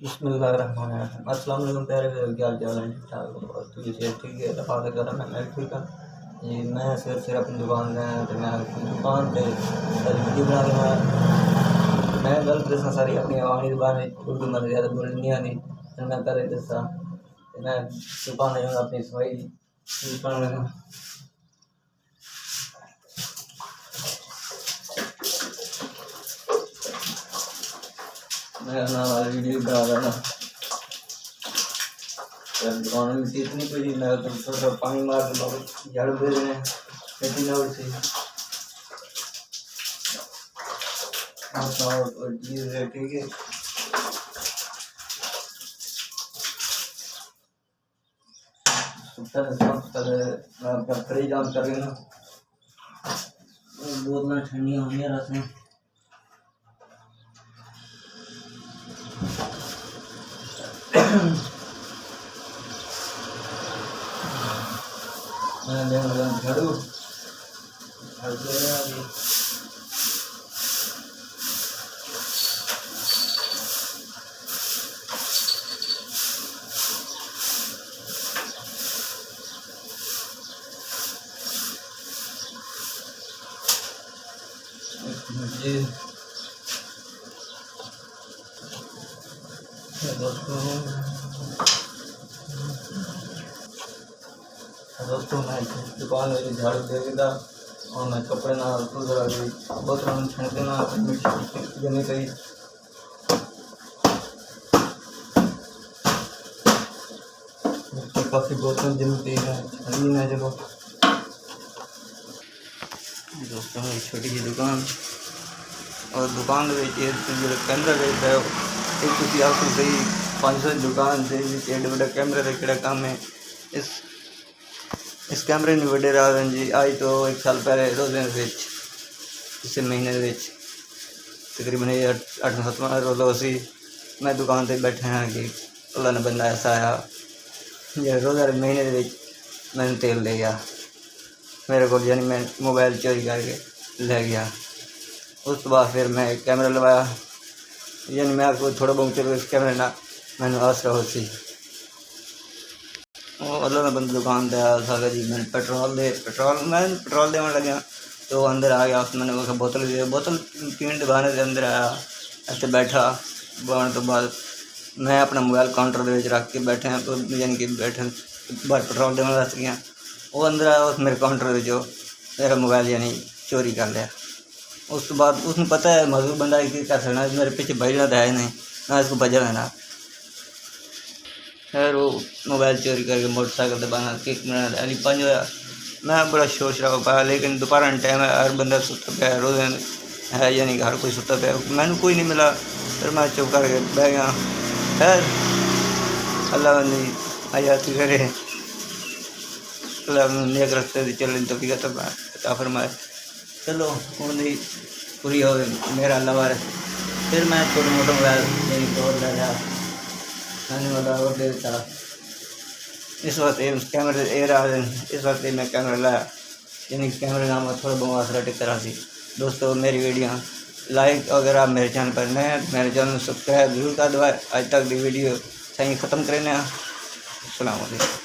बिस्मिल्लाहिर्रहमानिर्रहीम। अस्सलाम वालेकुम प्यारे व्यूअर, क्या हाल चाल है? ठीक ठाक हो? तो ये सेहत ठीक है, दफ़ा कर मैं ठीक है जी। मैं सिर अपनी दुकान में तो मैं अपनी दुकान पे वीडियो बना रहा। मैं गल दसा सारी अपनी आवानी दुकान उर्दू में ज़्यादा बोलनी नहीं आती। मैं पहले दसा मैं दुकान अपनी सफाई मैं ना वीडियो बना रहा ना दुकान में इतनी कोई मैं तो थोड़ा पानी मार के झाड़ू दे रहे हैं खेती ना उठी चीज़ है ठीक है। मैं अपना फ्रिज ऑन कर लेना, बोतलें ठंडियाँ होंगी रस में। मैं झाड़ू झाड़ू दे रहा अभी। दोस्तों मैं दुकान में झाड़ू दे देता और मैं कपड़े ना बोतल छेड़ते ना मिट्टी जमी गई। काफ़ी बोतल जमती है छड़ी ना चलो। दोस्तों मेरी छोटी सी दुकान और दुकान जो कैमरा रहता है एक तो आपको सही 500 दुकान से एडे बड़ा कैमरा रखा काम है। इस कैमरे ने बड़े रहा जी आज तो 1 साल पहले रोज़े इस महीने तकरीबन 8-7 रोज़ा उसी मैं दुकान पर बैठे हैं कि अल्लाह ने बंदा ऐसा आया जो रोज़ा महीने मैंने तेल ले गया मेरे को, यानी मैं मोबाइल चोरी करके ले गया। उस बाद फिर मैं कैमरा लगाया, यानी मैं आपको थोड़ा बहुत चलो इस कैमरे ना मैंने आसरा होती अल्लाह ने बंद दुकान पे आया था जी। मैंने पेट्रोल देने लगा तो अंदर आ गया। मैंने वो बोतल पीने दबाने से अंदर आया, ऐसे बैठा बनाने तो बाद मैं अपना मोबाइल काउंटर के रख के बैठे हैं तो यानी कि बैठे बाद पेट्रोल देने वास्ते गया। वो अंदर आया उस मेरे काउंटर जो मेरा मोबाइल यानी चोरी कर लिया। उस तो बाद उसने पता है मजदूर बंदा की कर सकना, मेरे पीछे बजना तो है नहीं ना इसको बजा है ना। खैर वो मोबाइल चोरी करके मोटरसाइकिल दबाना किक बनाना यानी 5 मैं बड़ा शोर शराबा पाया। लेकिन दोपहर टाइम है, हर बंदा सुता पाया रोज़ है, यानी कि हर कोई सुता पाया। मैंने कोई नहीं मिला, फिर मैं चुप करके बह गया। खैर अल्लाह ने हयाती करे, अल्लाह नेक रस्ते से चलने तो फिर फरमाए। चलो उन्हें पूरी हो मेरा अल्लाह वार। फिर मैं छोटे मोटे मोबाइल यानी दौड़ लगा मैंने वाला और देता। इस वक्त कैमरे इस वक्त मैं कैमरा लाया, यानी कैमरे नाम थोड़ा बहुत असरा टिक सी। दोस्तों मेरी वीडियो लाइक अगर आप मेरे चैनल पर नए हैं मेरे चैनल सब्सक्राइब जरूर कर दो। आज तक की वीडियो सही ख़त्म करें। अस्सलाम वालेकुम।